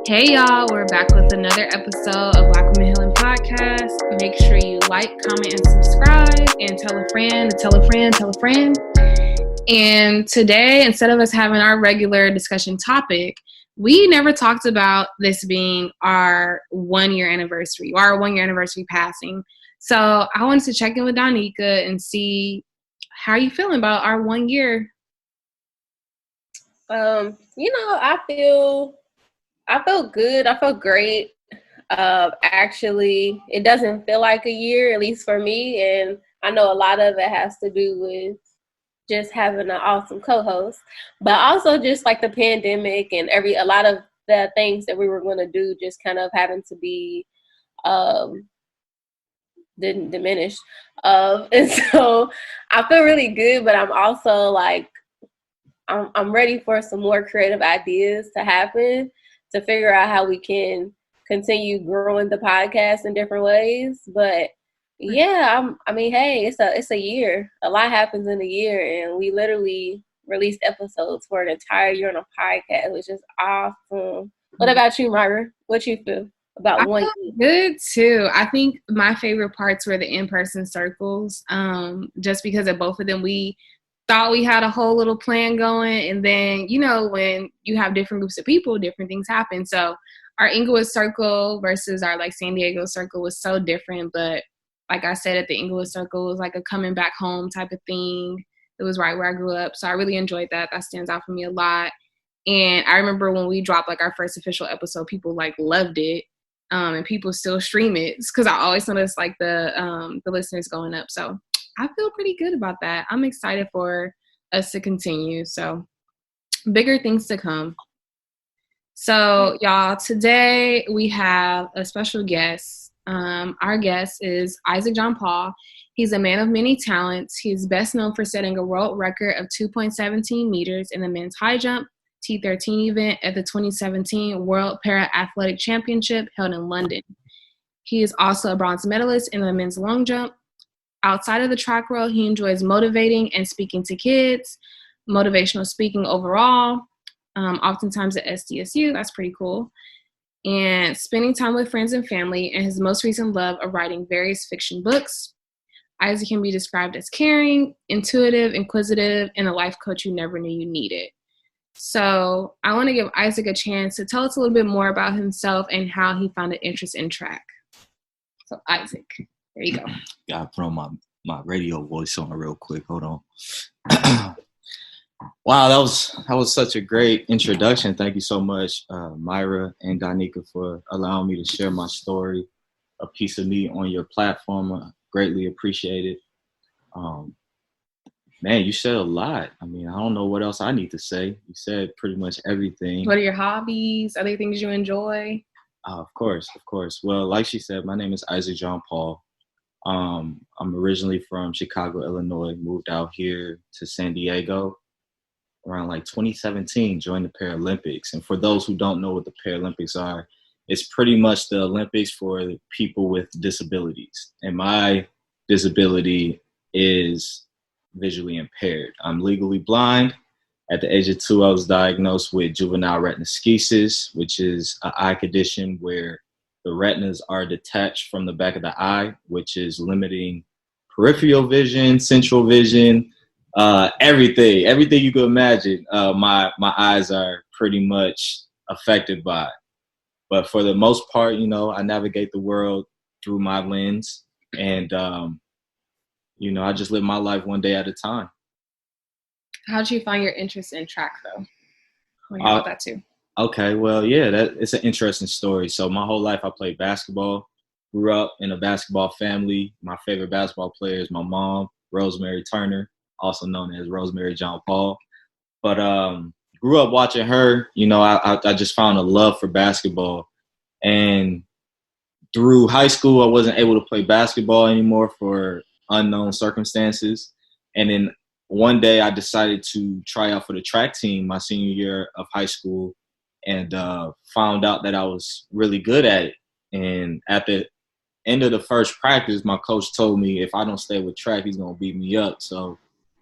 Hey y'all, we're back with another episode of Black Women Healing Podcast. Make sure you like, comment, and subscribe, and tell a friend, tell a friend, tell a friend. And today, instead of us having our regular discussion topic, we never talked about this being our 1 year anniversary, or our 1 year anniversary passing. So I wanted to check in with Donika and see how are you feeling about our 1 year. I feel good. I feel great. Actually, it doesn't feel like a year, at least for me. And I know a lot of it has to do with just having an awesome co-host, but also just like the pandemic and a lot of the things that we were going to do just kind of having to be didn't diminish. And so I feel really good, but I'm also like, I'm ready for some more creative ideas to happen to figure out how we can continue growing the podcast in different ways. But yeah, hey, it's a year. A lot happens in a year, and we literally released episodes for an entire year on a podcast, which is awesome. What about you, Myra? What you feel about 1 year? Good too. I think my favorite parts were the in-person circles. Just because of both of them, we thought we had a whole little plan going, and then when you have different groups of people, different things happen. So our Inglewood circle versus our San Diego circle was so different, but like I said, at the Inglewood circle, it was like a coming back home type of thing. It was right where I grew up, so I really enjoyed that. That stands out for me a lot. And I remember when we dropped our first official episode, people loved it, and people still stream it because I always notice the listeners going up. So I feel pretty good about that. I'm excited for us to continue. So bigger things to come. So y'all, today we have a special guest. Our guest is Isaac John Paul. He's a man of many talents. He's best known for setting a world record of 2.17 meters in the men's high jump T13 event at the 2017 World Para Athletic Championship held in London. He is also a bronze medalist in the men's long jump. Outside of the track world, he enjoys motivating and speaking to kids, motivational speaking overall, oftentimes at SDSU. That's pretty cool. And spending time with friends and family, and his most recent love of writing various fiction books. Isaac can be described as caring, intuitive, inquisitive, and a life coach you never knew you needed. So I want to give Isaac a chance to tell us a little bit more about himself and how he found an interest in track. So Isaac. There you go. Gotta put on my radio voice on real quick. Hold on. Wow, that was such a great introduction. Thank you so much, Myra and Donika, for allowing me to share my story, a piece of me on your platform. I greatly appreciate it. Man, you said a lot. I don't know what else I need to say. You said pretty much everything. What are your hobbies? Other things you enjoy? Of course. Well, like she said, my name is Isaac John Paul. I'm originally from Chicago, Illinois, moved out here to San Diego around 2017, joined the Paralympics. And for those who don't know what the Paralympics are, it's pretty much the Olympics for people with disabilities. And my disability is visually impaired. I'm legally blind. At the age of 2, I was diagnosed with juvenile retinoschisis, which is an eye condition where the retinas are detached from the back of the eye, which is limiting peripheral vision, central vision, everything you could imagine. My eyes are pretty much affected by. But for the most part, I navigate the world through my lens, and I just live my life one day at a time. How did you find your interest in track, though? I want to hear about that too. Okay, well, yeah, it's an interesting story. So my whole life I played basketball, grew up in a basketball family. My favorite basketball player is my mom, Rosemary Turner, also known as Rosemary John Paul. But grew up watching her. I just found a love for basketball. And through high school, I wasn't able to play basketball anymore for unknown circumstances. And then one day I decided to try out for the track team my senior year of high school, and found out that I was really good at it. And at the end of the first practice, my coach told me if I don't stay with track, he's going to beat me up. So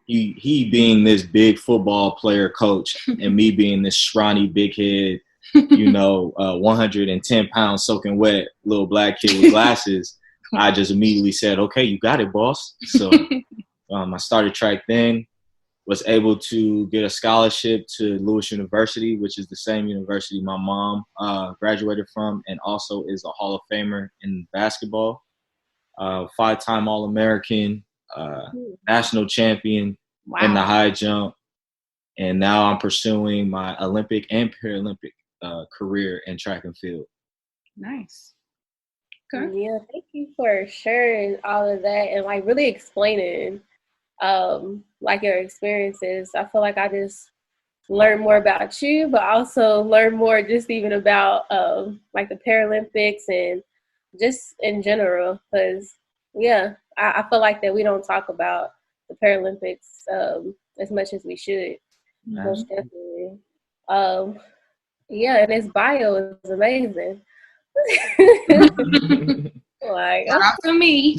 he being this big football player coach and me being this scrawny, big head 110 pounds soaking wet little black kid with glasses, I just immediately said, okay, you got it, boss. So I started track then, was able to get a scholarship to Lewis University, which is the same university my mom graduated from, and also is a Hall of Famer in basketball. 5-time All-American, national champion in the high jump. And now I'm pursuing my Olympic and Paralympic career in track and field. Nice. Okay. Yeah, thank you for sharing all of that and like really explaining like your experiences. I feel like I just learned more about you, but also learned more just even about like the Paralympics and just in general. Because I feel like that we don't talk about the Paralympics as much as we should. Most definitely. And his bio is amazing. Like, Shout out to me.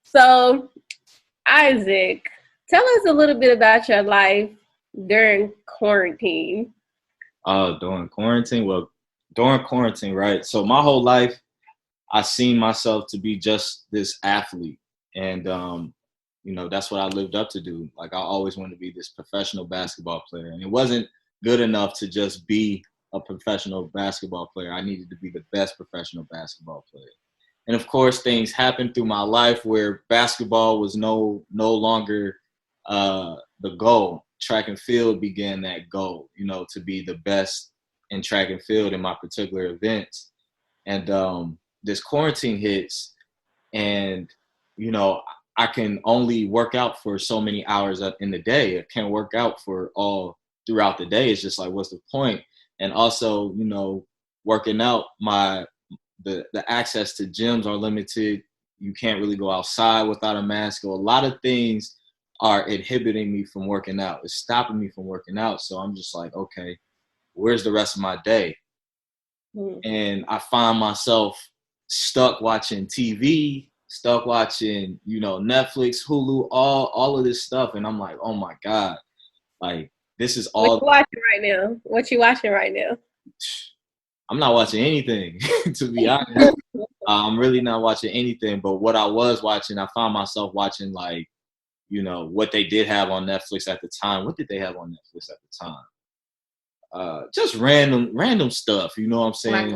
So, Isaac, tell us a little bit about your life during quarantine. During quarantine? Well, during quarantine, right? So my whole life, I seen myself to be just this athlete. And, that's what I lived up to do. Like, I always wanted to be this professional basketball player. And it wasn't good enough to just be a professional basketball player. I needed to be the best professional basketball player. And of course, things happened through my life where basketball was no longer the goal. Track and field began that goal, to be the best in track and field in my particular events. And this quarantine hits, and I can only work out for so many hours in the day. I can't work out for all throughout the day. It's just like, what's the point? And also, working out, the access to gyms are limited. You can't really go outside without a mask. So a lot of things are inhibiting me from working out. It's stopping me from working out. So I'm just like, okay, where's the rest of my day? And I find myself stuck watching TV, stuck watching, Netflix, Hulu, all of this stuff. And I'm like, oh my God, like this is all. What you watching right now? What you watching right now? I'm not watching anything, to be honest. I'm really not watching anything. But what I was watching, I found myself watching like, what they did have on Netflix at the time. What did they have on Netflix at the time? Just random stuff. You know what I'm saying?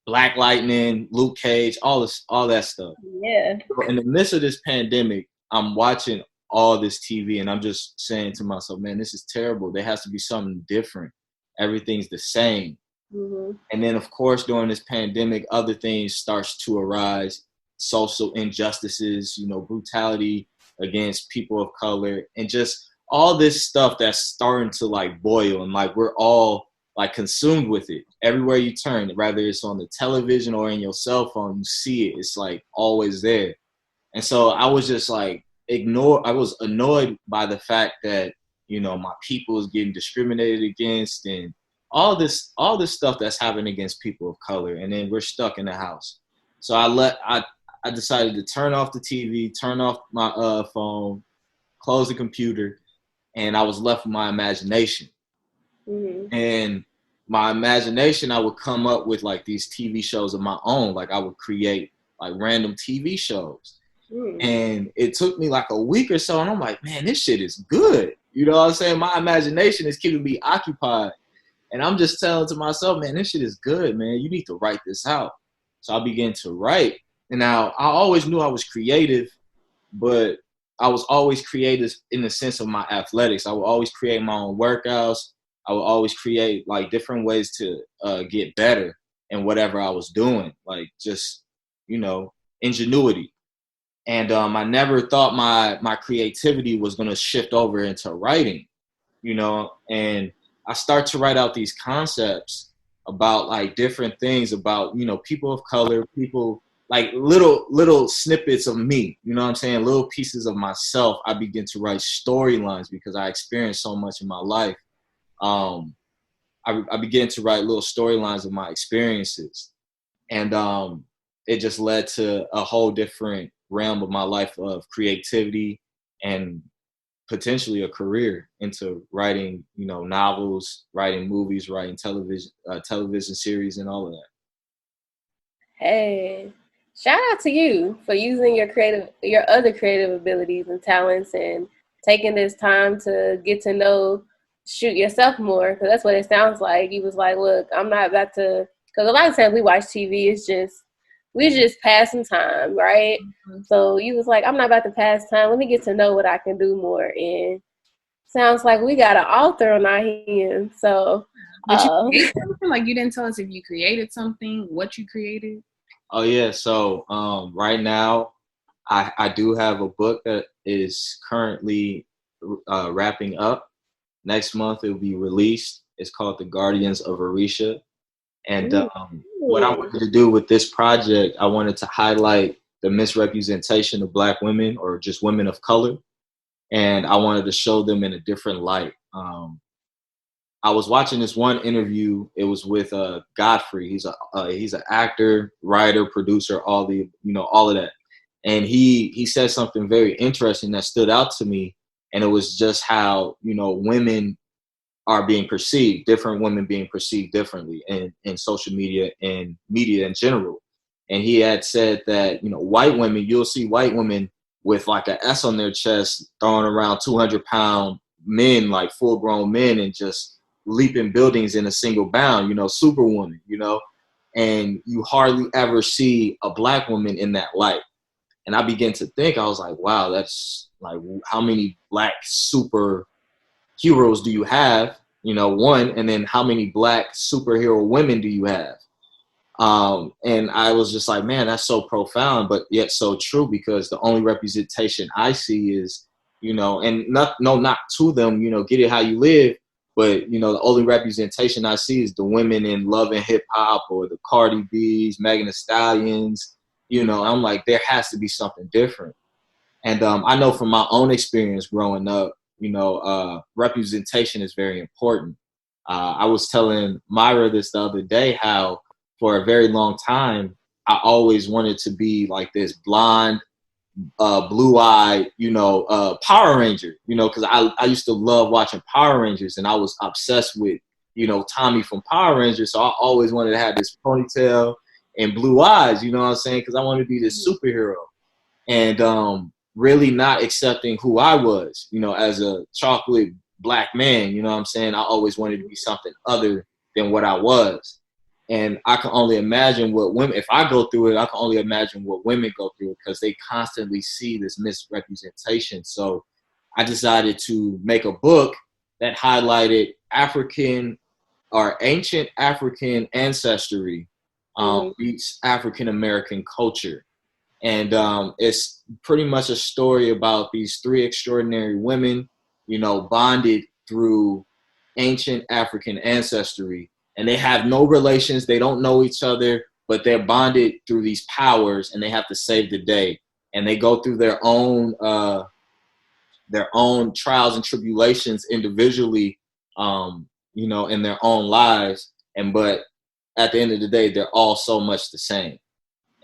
Black Lightning, Luke Cage, all that stuff. Yeah. In the midst of this pandemic, I'm watching all this TV, and I'm just saying to myself, man, this is terrible. There has to be something different. Everything's the same. Mm-hmm. And then, of course, during this pandemic, other things starts to arise. Social injustices, brutality against people of color, and just all this stuff that's starting to like boil, and like we're all like consumed with it. Everywhere you turn, whether it's on the television or in your cell phone, you see it. It's like always there. And so I was just like I was annoyed by the fact that, my people is getting discriminated against, and all this stuff that's happening against people of color. And then we're stuck in the house. So I decided to turn off the TV, turn off my phone, close the computer, and I was left with my imagination. Mm-hmm. And my imagination, I would come up with like these TV shows of my own. Like I would create like random TV shows. Mm-hmm. And it took me like a week or so, and I'm like, man, this shit is good. You know what I'm saying? My imagination is keeping me occupied. And I'm just telling to myself, man, this shit is good, man. You need to write this out. So I began to write. And now I always knew I was creative, but I was always creative in the sense of my athletics. I would always create my own workouts. I would always create like different ways to get better in whatever I was doing, like just, ingenuity. And I never thought my creativity was going to shift over into writing, and I start to write out these concepts about like different things about, people of color, people like little snippets of me, you know what I'm saying? Little pieces of myself. I begin to write storylines because I experienced so much in my life. I began to write little storylines of my experiences. And it just led to a whole different realm of my life of creativity and potentially a career into writing, novels, writing movies, writing television series, and all of that. Hey, shout out to you for using your other creative abilities and talents, and taking this time to get to know, shoot yourself more. Because that's what it sounds like. You was like, look, I'm not about to, because a lot of times we watch TV, we just passing time, right? Mm-hmm. So you was like, I'm not about to pass time. Let me get to know what I can do more. And sounds like we got an author on our hands. So, Did you create something? Like, you didn't tell us if you created something, what you created. Oh yeah. So right now, I do have a book that is currently wrapping up. Next month it will be released. It's called The Guardians of Orisha. And what I wanted to do with this project, I wanted to highlight the misrepresentation of Black women, or just women of color, and I wanted to show them in a different light. I was watching this one interview. It was with Godfrey. He's an actor, writer, producer, all of that. And he said something very interesting that stood out to me. And it was just how, women are being perceived, different women being perceived differently in social media and media in general. And he had said that, white women, you'll see white women with like an S on their chest throwing around 200-pound men, like full grown men, and just leaping buildings in a single bound, superwoman, and you hardly ever see a Black woman in that light. And I began to think, I was like, wow, that's like, how many Black super heroes do you have? One, and then how many Black superhero women do you have? And I was just like, man, that's so profound, but yet so true, because the only representation I see is, and not to them, get it how you live, but, the only representation I see is the women in Love and Hip Hop, or the Cardi B's, Megan Thee Stallions. I'm like, there has to be something different. And I know from my own experience growing up, representation is very important. I was telling Myra this the other day how for a very long time, I always wanted to be like this blonde, blue-eyed, Power Ranger, because I used to love watching Power Rangers, and I was obsessed with, Tommy from Power Rangers. So I always wanted to have this ponytail and blue eyes, you know what I'm saying? Because I wanted to be this superhero. And really not accepting who I was, as a chocolate Black man, you know what I'm saying? I always wanted to be something other than what I was. And I can only imagine what women, if I go through it, I can only imagine what women go through, because they constantly see this misrepresentation. So I decided to make a book that highlighted African or ancient African ancestry meets African American culture. And it's pretty much a story about these three extraordinary women, bonded through ancient African ancestry. And they have no relations. They don't know each other, but they're bonded through these powers, and they have to save the day. And they go through their own trials and tribulations individually, in their own lives. But at the end of the day, they're all so much the same.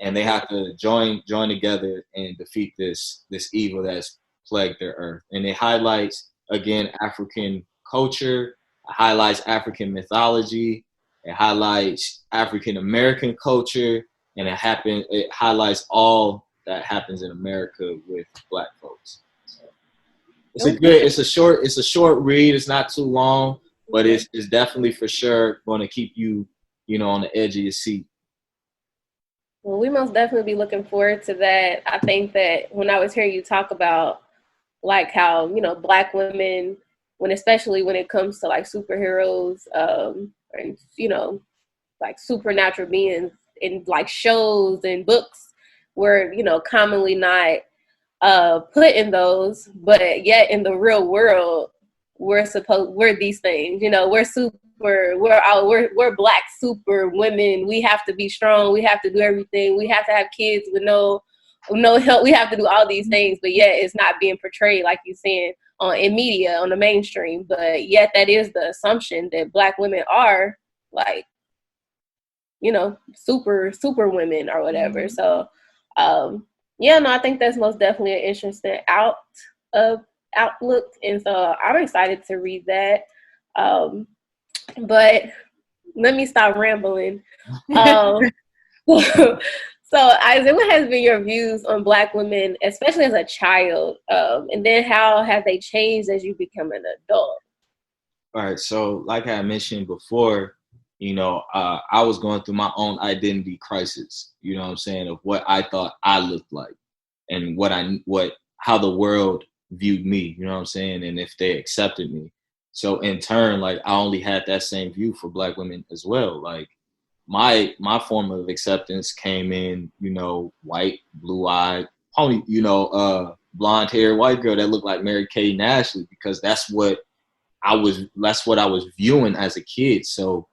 And they have to join together and defeat this evil that's plagued their earth. And it highlights, again, African culture, it highlights African mythology, it highlights African American culture, and it highlights all that happens in America with Black folks. So it's a short read. It's not too long, but it's definitely for sure going to keep you, on the edge of your seat. Well, we most definitely be looking forward to that. I think that when I was hearing you talk about like how, Black women, especially when it comes to like superheroes, and, like supernatural beings in like shows and books were, commonly not put in those, but yet in the real world, we're these things, we're Black super women. We have to be strong. We have to do everything. We have to have kids with no help. We have to do all these things, but yet it's not being portrayed like you're saying in media, on the mainstream. But yet that is the assumption that Black women are like, super women or whatever. So, I think that's most definitely an interesting out of outlook, and so I'm excited to read that. But let me stop rambling. So, Isaac, what has been your views on Black women, especially as a child, and then how have they changed as you become an adult? All right. So, like I mentioned before, I was going through my own identity crisis. You know what I'm saying, of what I thought I looked like, and how the world viewed me. You know what I'm saying, and if they accepted me. So, in turn, like I only had that same view for Black women as well. Like my form of acceptance came in, white, blue eyed, only, blonde hair white girl that looked like Mary Kate and Ashley, because that's what I was viewing as a kid. So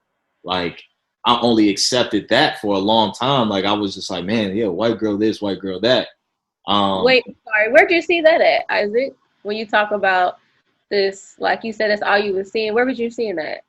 like I only accepted that for a long time. Like I was just like, man, yeah, white girl this, white girl that. Wait, sorry, where'd you see that at, Isaac? When you talk about this, like you said, that's all you were seeing. Where was you seeing that?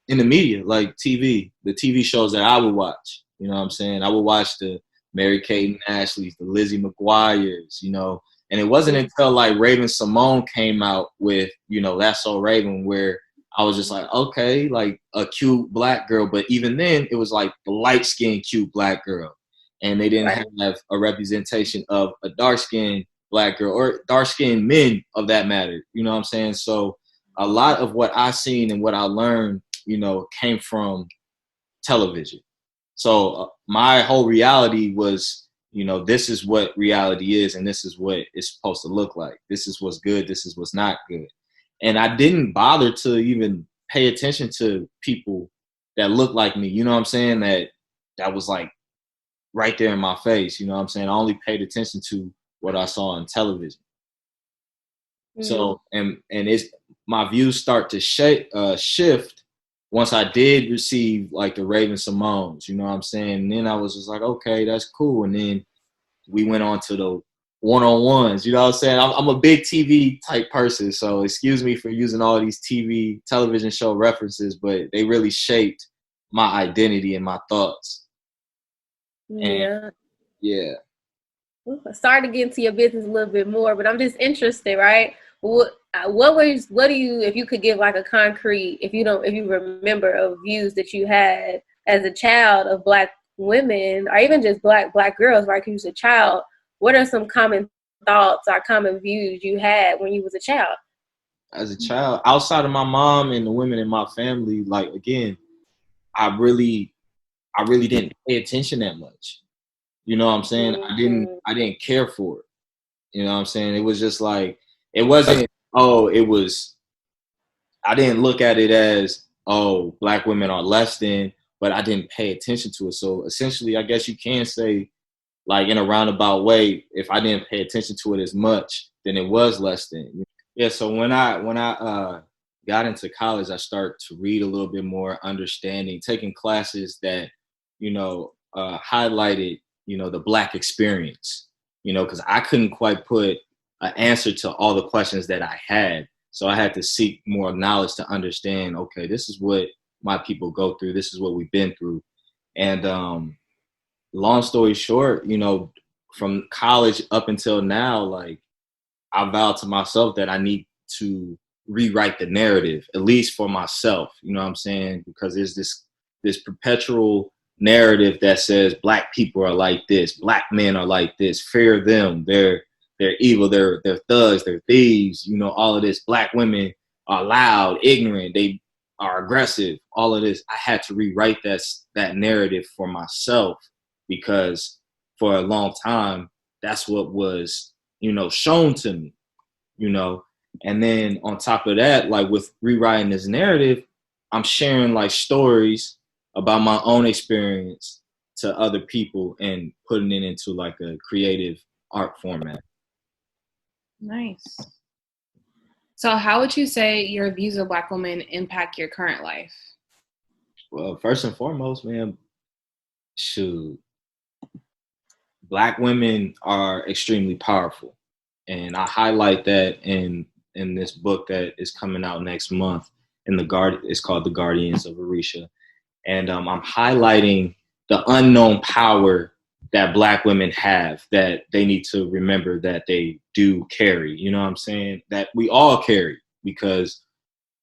In the media, like TV, the TV shows that I would watch. You know what I'm saying? I would watch the Mary Kate and Ashley's, the Lizzie McGuire's, and it wasn't until like Raven Simone came out with, That's So Raven, where I was just like, okay, like a cute Black girl. But even then, it was like the light-skinned cute Black girl. And they didn't have a representation of a dark-skinned Black girl or dark-skinned men of that matter. You know what I'm saying? So a lot of what I seen and what I learned, came from television. So my whole reality was, this is what reality is, and this is what it's supposed to look like. This is what's good. This is what's not good. And I didn't bother to even pay attention to people that looked like me. You know what I'm saying? That was like right there in my face. You know what I'm saying? I only paid attention to what I saw on television. Mm-hmm. So, and it's my views start to shift once I did receive like the Raven Simones, you know what I'm saying? And then I was just like, okay, that's cool. And then we went on to the one-on-ones, you know what I'm saying? I'm a big TV type person, so excuse me for using all these television show references, but they really shaped my identity and my thoughts. Yeah. And, yeah. Sorry to get into your business a little bit more, but I'm just interested, right? What do you, if you could give like a concrete, if you remember of views that you had as a child of Black women, or even just black girls, right? Because you was a child, what are some common thoughts or common views you had when you was a child? As a child, outside of my mom and the women in my family, like again, I really didn't pay attention that much. You know what I'm saying? Mm-hmm. I didn't care for it. You know what I'm saying? It was just like, it wasn't, I didn't look at it as, Black women are less than, but I didn't pay attention to it. So essentially, I guess you can say, like in a roundabout way, if I didn't pay attention to it as much, then it was less than. Yeah. So when I got into college, I started to read a little bit more, understanding, taking classes that, highlighted, the Black experience, because I couldn't quite put an answer to all the questions that I had. So I had to seek more knowledge to understand, okay, this is what my people go through. This is what we've been through. And long story short, from college up until now, like I vowed to myself that I need to rewrite the narrative, at least for myself, you know what I'm saying? Because there's this perpetual narrative that says Black people are like this, Black men are like this, fear them, they're evil, they're thugs, they're thieves, all of this. Black women are loud, ignorant, they are aggressive, all of this. I had to rewrite that narrative for myself, because for a long time, that's what was, shown to me, And then on top of that, like with rewriting this narrative, I'm sharing like stories about my own experience to other people and putting it into like a creative art format. Nice. So how would you say your views of Black women impact your current life? Well, first and foremost, man, Black women are extremely powerful. And I highlight that in this book that is coming out next month it's called The Guardians of Orisha. And I'm highlighting the unknown power that Black women have that they need to remember that they do carry. You know what I'm saying? That we all carry, because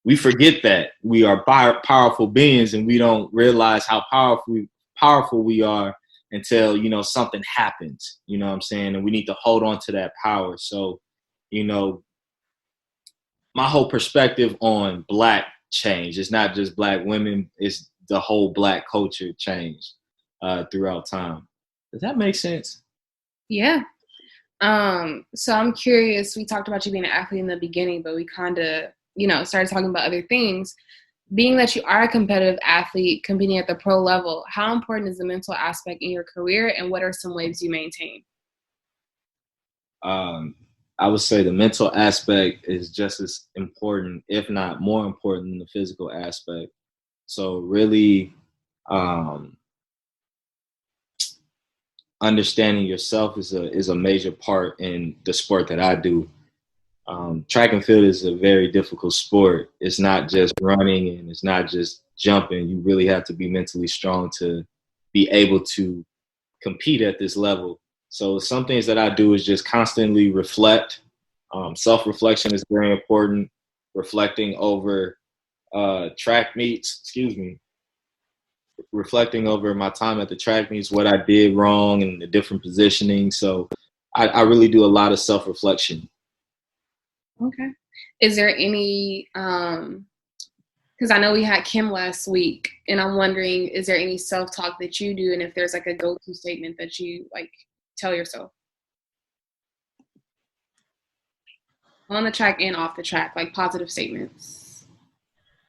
we forget that we are powerful beings, and we don't realize how powerful we are until, you know, something happens. You know what I'm saying? And we need to hold on to that power. So, you know, my whole perspective on Black change, it's not just Black women, it's the whole Black culture change throughout time. Does that make sense? Yeah. So I'm curious, we talked about you being an athlete in the beginning, but we kind of, you know, started talking about other things. Being that you are a competitive athlete competing at the pro level, how important is the mental aspect in your career, and what are some ways you maintain? I would say the mental aspect is just as important, if not more important, than the physical aspect. So really, understanding yourself is a major part in the sport that I do. Track and field is a very difficult sport. It's not just running and it's not just jumping. You really have to be mentally strong to be able to compete at this level. So some things that I do is just constantly reflect. Self-reflection is very important. Reflecting over track meets, reflecting over my time at the track meets, what I did wrong and the different positioning. So I really do a lot of self-reflection. Okay. Is there any, because I know we had Kim last week, and I'm wondering, is there any self-talk that you do, and if there's like a go-to statement that you like tell yourself on the track and off the track, like positive statements?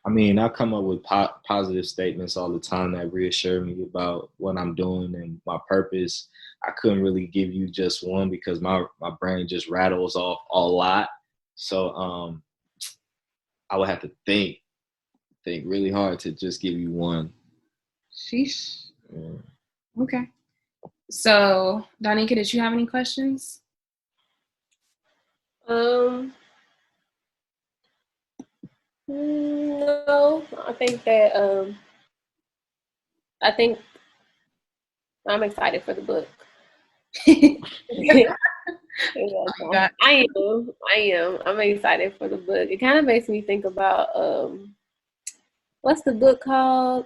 I mean, I come up with positive statements all the time that reassure me about what I'm doing and my purpose. I couldn't really give you just one because my brain just rattles off a lot. So I would have to think really hard to just give you one. Sheesh. Yeah. Okay. So, Donika, did you have any questions? No, I think that I think I'm excited for the book. Yeah, I am. I'm excited for the book. It kind of makes me think about what's the book called?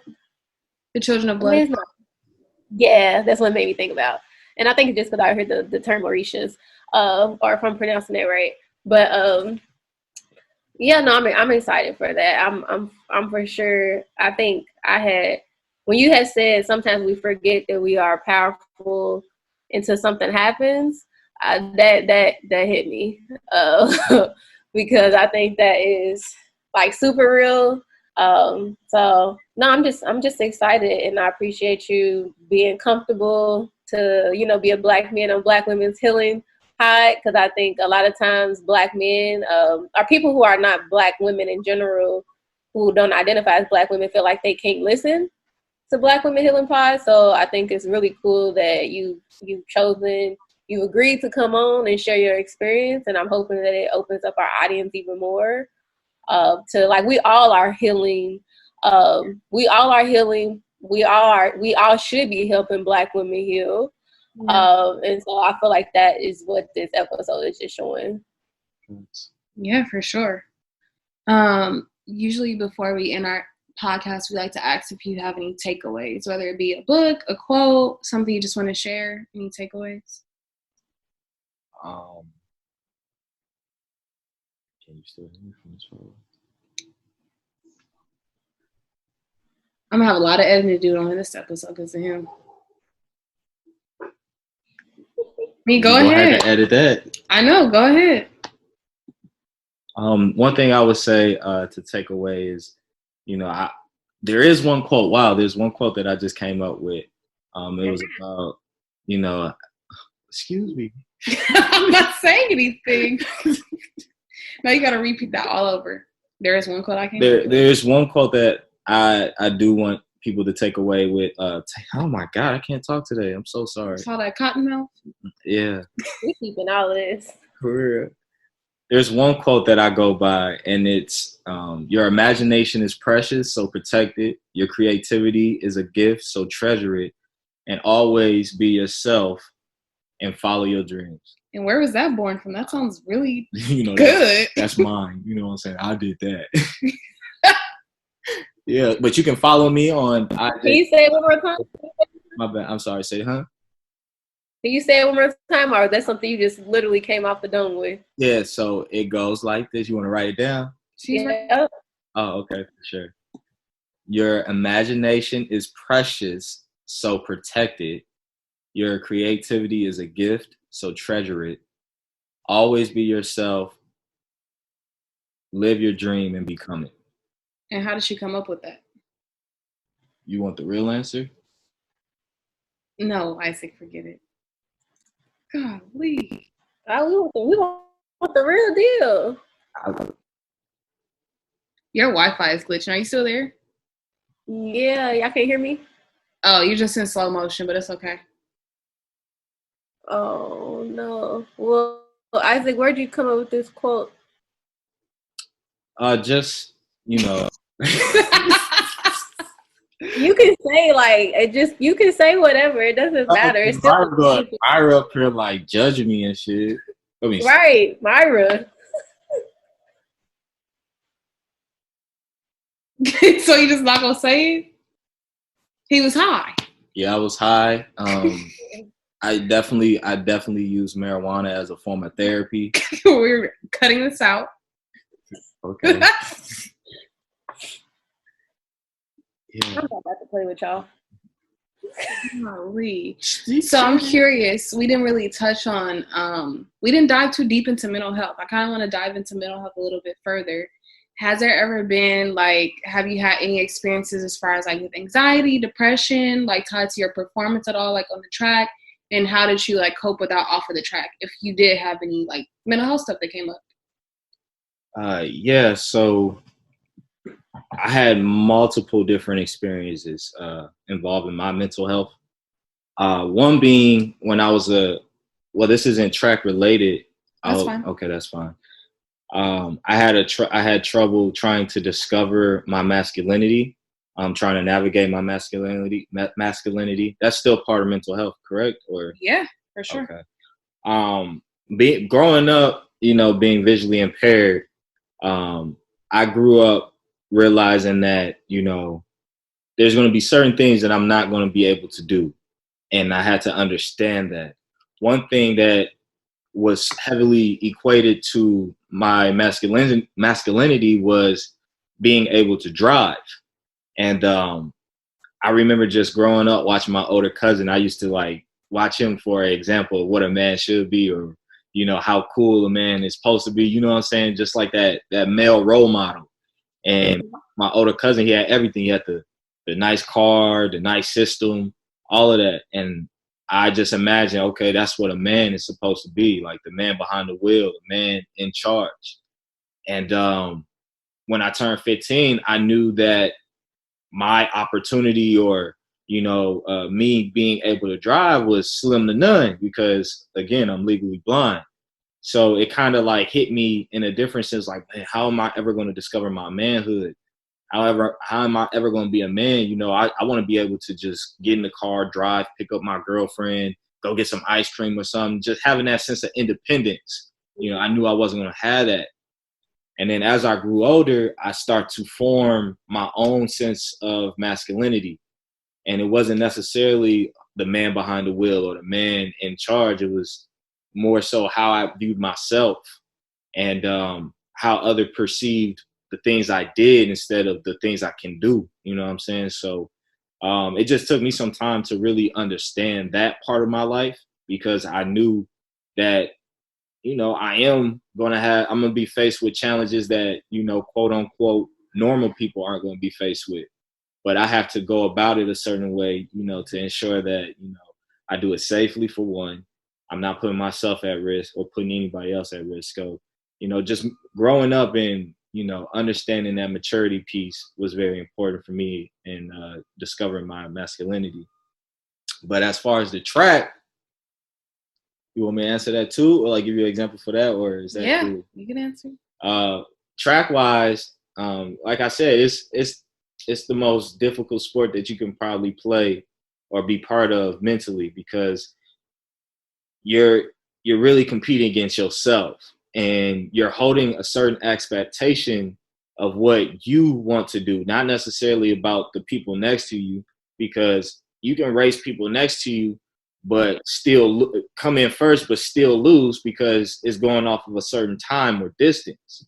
The Children of Blood. Yeah, that's what it made me think about. And I think it's just because I heard the term Mauritius, or if I'm pronouncing it right. But yeah, no, I'm excited for that. I'm for sure. I think when you had said sometimes we forget that we are powerful until something happens. That hit me because I think that is like super real. So no, I'm just excited, and I appreciate you being comfortable to, you know, be a Black man on Black women's healing pod, because I think a lot of times Black men or people who are not Black women in general, who don't identify as Black women, feel like they can't listen to Black Women Healing Pod. So I think it's really cool that you agreed to come on and share your experience, and I'm hoping that it opens up our audience even more to, like, we all are healing. We all should be helping Black women heal. Yeah. And so I feel like that is what this episode is just showing. Yeah, for sure. Usually before we end our podcast, we like to ask if you have any takeaways, whether it be a book, a quote, something you just want to share. Any takeaways? Can you still hear me from this phone? I'm gonna have a lot of editing to do on this episode because of him. Go ahead. Have to edit that. I know. Go ahead. One thing I would say to take away is, you know, there is one quote. Wow, there's one quote that I just came up with. It was about, you know, excuse me. I'm not saying anything. No, you got to repeat that all over. There is one quote I can. There's one quote that I do want people to take away with. Oh my God, I can't talk today. I'm so sorry. Saw that cotton mouth. Yeah. We keeping all of this. For real. There's one quote that I go by, and it's your imagination is precious, so protect it. Your creativity is a gift, so treasure it. and always be yourself and follow your dreams. And where was that born from? That sounds really Good. good. That's mine. You know what I'm saying? I did that. Yeah, but you can follow me on. Can you say it one more time? My bad. I'm sorry. Say, huh? Can you say it one more time, or is that something you just literally came off the dome with? Yeah. So it goes like this. You want to write it down? Yeah. Oh, okay, for sure. Your imagination is precious, so protect it. Your creativity is a gift, so treasure it. Always be yourself. Live your dream and become it. And how did she come up with that? You want the real answer? No, Isaac, forget it. Golly. We want the real deal. Your Wi-Fi is glitching. Are you still there? Yeah, y'all can't hear me? Oh, you're just in slow motion, but it's okay. Oh, no. Well, Isaac, where'd you come up with this quote? Just, you know. You can say you can say whatever. It doesn't matter. It's still Myra up here like judging me and shit. Right, Myra. So you just not gonna say it? He was high. Yeah, I was high. I definitely use marijuana as a form of therapy. We're cutting this out. Okay. Yeah. I'm not about to play with y'all. So I'm curious. We didn't really touch on. We didn't dive too deep into mental health. I kind of want to dive into mental health a little bit further. Has there ever been have you had any experiences as far as with anxiety, depression, tied to your performance at all, on the track? And how did you cope with that off of the track? If you did have any mental health stuff that came up? Yeah. So I had multiple different experiences involving my mental health. One being when I was this isn't track related. That's fine. Okay, that's fine. I had trouble trying to discover my masculinity. I'm trying to navigate my masculinity. That's still part of mental health, correct? Or yeah, for sure. Okay. Growing up, being visually impaired, I grew up realizing that there's going to be certain things that I'm not going to be able to do, and I had to understand that. One thing that was heavily equated to my masculinity was being able to drive. And I remember just growing up watching my older cousin. I used to watch him for an example of what a man should be, or how cool a man is supposed to be, you know what I'm saying? Just like that male role model. And my older cousin, he had everything. He had the nice car, the nice system, all of that. And I just imagine, okay, that's what a man is supposed to be, like the man behind the wheel, the man in charge. And when I turned 15, I knew that my opportunity or, me being able to drive was slim to none because, again, I'm legally blind. So it kind of hit me in a different sense, man, how am I ever going to discover my manhood? However, how am I ever going to be a man? I want to be able to just get in the car, drive, pick up my girlfriend, go get some ice cream or something, just having that sense of independence. I knew I wasn't going to have that. And then as I grew older, I start to form my own sense of masculinity. And it wasn't necessarily the man behind the wheel or the man in charge. It was more so how I viewed myself and how others perceived the things I did instead of the things I can do. You know what I'm saying? So it just took me some time to really understand that part of my life because I knew that, I'm going to be faced with challenges that, quote unquote, normal people aren't going to be faced with. But I have to go about it a certain way, to ensure that, I do it safely for one. I'm not putting myself at risk or putting anybody else at risk. So, just growing up and, understanding that maturity piece was very important for me in discovering my masculinity. But as far as the track, you want me to answer that too, or give you an example for that, or is that cool? You can answer. Track wise, like I said, it's the most difficult sport that you can probably play or be part of mentally, because you're really competing against yourself, and you're holding a certain expectation of what you want to do, not necessarily about the people next to you, because you can race people next to you but still come in first but still lose because it's going off of a certain time or distance.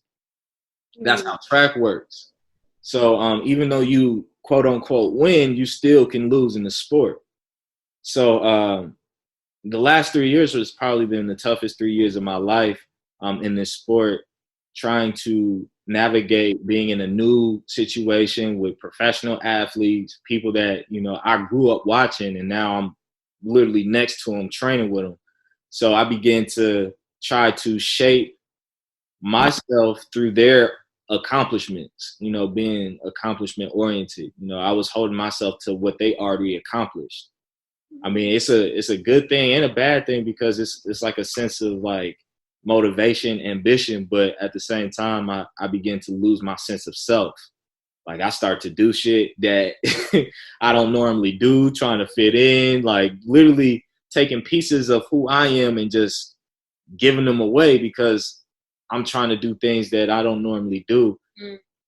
That's how track works. So even though you quote unquote win, you still can lose in the sport. So the last 3 years has probably been the toughest 3 years of my life in this sport, trying to navigate being in a new situation with professional athletes, people that, I grew up watching, and now I'm literally next to them, training with them. So I began to try to shape myself through their accomplishments, being accomplishment oriented. I was holding myself to what they already accomplished. I mean, it's a good thing and a bad thing, because it's like a sense of like motivation, ambition, but at the same time, I begin to lose my sense of self. Like, I start to do shit that I don't normally do, trying to fit in, like literally taking pieces of who I am and just giving them away because I'm trying to do things that I don't normally do.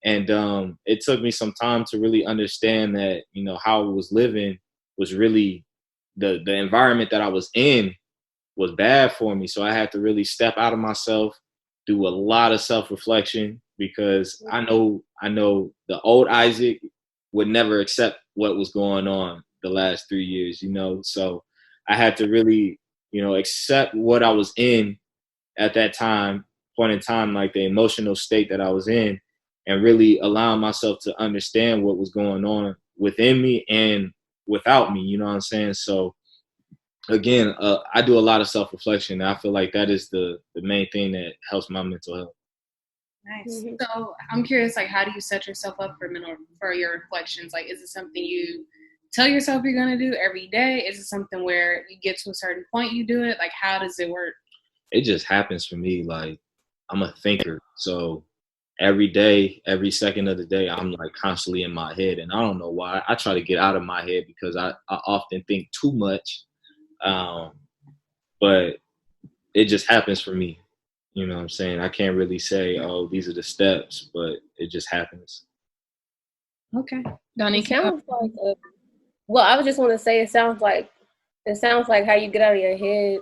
And it took me some time to really understand that, how I was living was really the environment that I was in was bad for me. So I had to really step out of myself, do a lot of self-reflection, because I know the old Isaac would never accept what was going on the last 3 years, So I had to really, accept what I was in at that point in time, like the emotional state that I was in, and really allowing myself to understand what was going on within me and without me, you know what I'm saying? So again, I do a lot of self-reflection, and I feel like that is the main thing that helps my mental health. Nice. So I'm curious, like, how do you set yourself up for your reflections? Like, is it something you tell yourself you're going to do every day? Is it something where you get to a certain point, you do it? Like, how does it work? It just happens for me. Like, I'm a thinker. So every day, every second of the day, I'm like constantly in my head. And I don't know why. I try to get out of my head because I often think too much. But it just happens for me. You know what I'm saying? I can't really say, oh, these are the steps, but it just happens. Okay. Donnie, it sounds like well, I was just want to say it sounds like how you get out of your head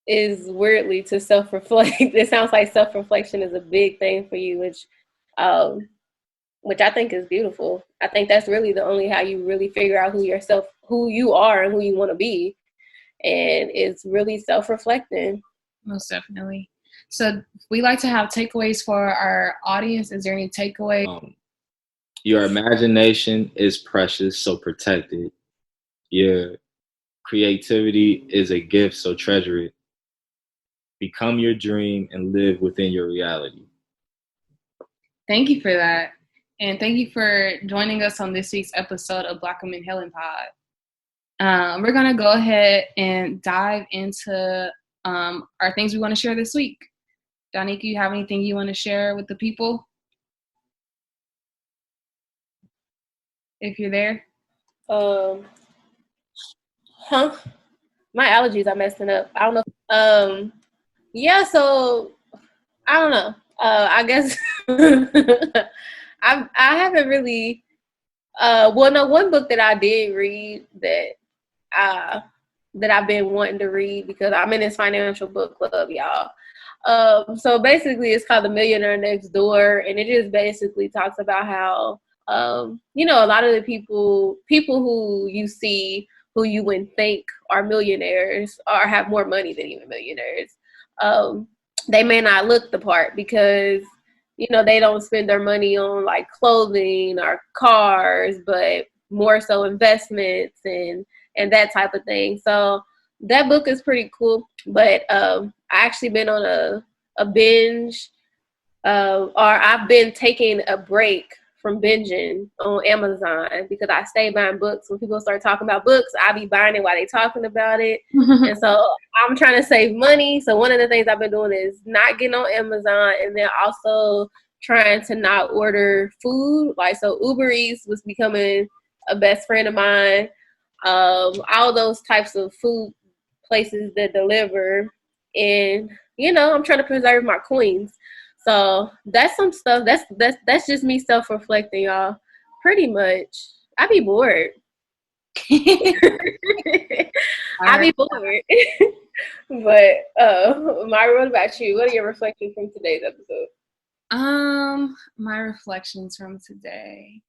is weirdly to self-reflect. It sounds like self-reflection is a big thing for you, which I think is beautiful. I think that's really the only how you really figure out who you are and who you want to be. And it's really self-reflecting. Most definitely. So we like to have takeaways for our audience. Is there any takeaway? Your imagination is precious, so protect it. Your creativity is a gift, so treasure it. Become your dream and live within your reality. Thank you for that. And thank you for joining us on this week's episode of Black Women Healing Pod. We're going to go ahead and dive into our things we want to share this week. Danica, you have anything you want to share with the people? If you're there. My allergies are messing up. I don't know. Yeah, so I don't know. I guess I haven't really one book that I did read that I've been wanting to read because I'm in this financial book club, y'all. So basically it's called The Millionaire Next Door, and it just basically talks about how a lot of the people who you see who you wouldn't think are millionaires or have more money than even millionaires. They may not look the part because, they don't spend their money on like clothing or cars, but more so investments and that type of thing. So that book is pretty cool. But I actually been on a binge, or I've been taking a break from binging on Amazon because I stay buying books. When people start talking about books, I be buying it while they talking about it. And so I'm trying to save money. So one of the things I've been doing is not getting on Amazon, and then also trying to not order food. Like, so Uber Eats was becoming a best friend of mine. all those types of food places that deliver. And, you know, I'm trying to preserve my coins. So that's some stuff. That's just me self-reflecting, y'all. Pretty much. I be bored. I be bored. But Myra, what about you? What are your reflections from today's episode? My reflections from today.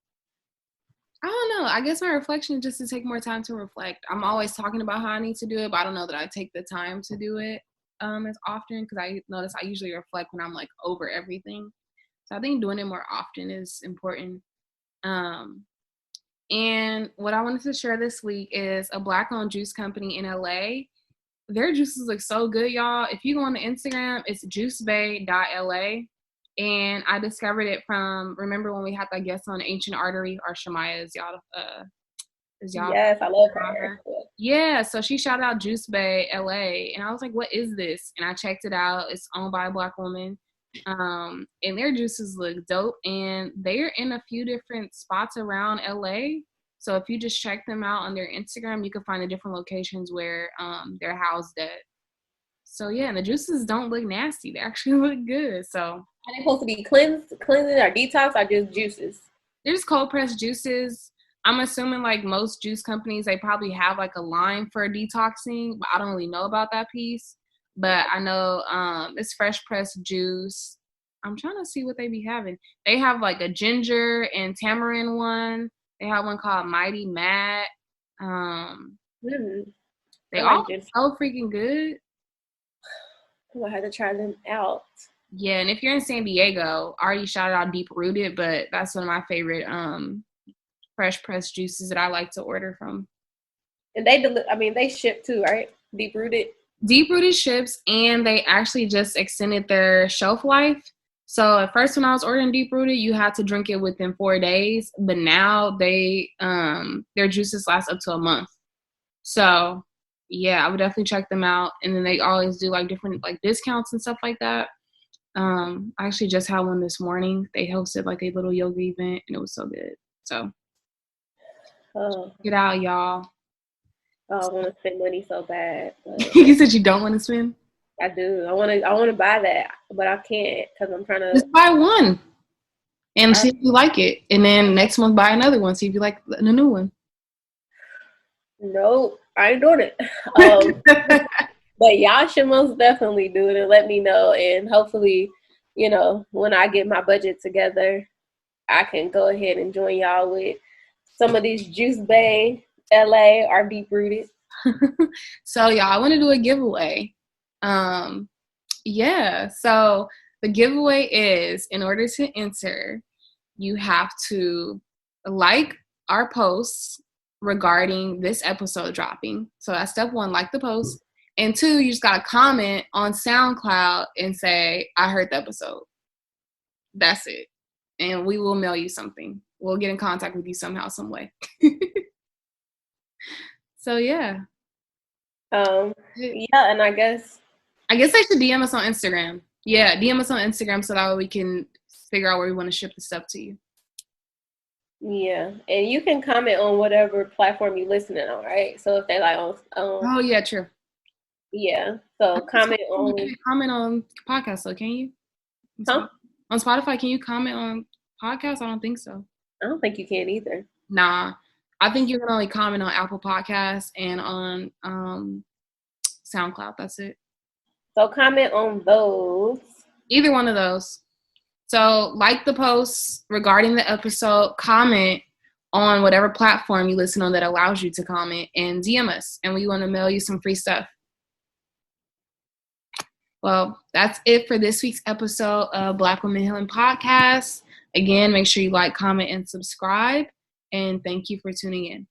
I don't know. I guess my reflection is just to take more time to reflect. I'm always talking about how I need to do it, but I don't know that I take the time to do it as often, because I notice I usually reflect when I'm like over everything. So I think doing it more often is important. And what I wanted to share this week is a Black-owned juice company in LA. Their juices look so good, y'all. If you go on the Instagram, it's juicebay.la. And I discovered it from, remember when we had that guest on Ancient Artery, or Shamaya, is y'all yes, I love her. Yeah, so she shouted out Juice Bay LA, and I was like, what is this? And I checked it out. It's owned by a Black woman. And their juices look dope, and they're in a few different spots around LA. So if you just check them out on their Instagram, you can find the different locations where they're housed at. So yeah, and the juices don't look nasty. They actually look good. So are they supposed to be cleansing or detox, or just juices? They're just cold pressed juices. I'm assuming like most juice companies, they probably have like a line for detoxing, but I don't really know about that piece. But I know it's fresh pressed juice. I'm trying to see what they be having. They have like a ginger and tamarind one. They have one called Mighty Matt. They all so freaking good. I'm gonna have to try them out. Yeah, and if you're in San Diego, I already shouted out Deep Rooted, but that's one of my favorite fresh pressed juices that I like to order from. And they ship too, right? Deep Rooted. Deep Rooted ships, and they actually just extended their shelf life. So at first, when I was ordering Deep Rooted, you had to drink it within 4 days, but now they their juices last up to a month. So yeah, I would definitely check them out. And then they always do like different like discounts and stuff like that. I actually just had one this morning. They hosted like a little yoga event, and it was so good. So get out, y'all. Oh, I want to spend money so bad. You said you don't want to spend? I do. I want to buy that, but I can't because I'm trying to just buy one and see if you like it, and then next month buy another one, see if you like the new one. Nope, I ain't doing it. But y'all should most definitely do it and let me know. And hopefully, you know, when I get my budget together, I can go ahead and join y'all with some of these Juice Bay LA or Deep Rooted. So y'all, I want to do a giveaway. Yeah, so the giveaway is, in order to enter, you have to like our posts regarding this episode dropping. So that's step 1, like the post. And 2, you just got to comment on SoundCloud and say, I heard the episode. That's it. And we will mail you something. We'll get in contact with you somehow, some way. So, yeah. Yeah, and I guess they should DM us on Instagram. Yeah, DM us on Instagram so that way we can figure out where we want to ship the stuff to you. Yeah, and you can comment on whatever platform you're listening on, right? So if they like on oh yeah, true. Yeah, so comment on podcasts, so can you? Huh? On Spotify, can you comment on podcasts? I don't think so. I don't think you can either. Nah, I think you can only comment on Apple Podcasts and on SoundCloud. That's it. So comment on those. Either one of those. So like the posts regarding the episode, comment on whatever platform you listen on that allows you to comment, and DM us, and we want to mail you some free stuff. Well, that's it for this week's episode of Black Women Healing Podcast. Again, make sure you like, comment, and subscribe. And thank you for tuning in.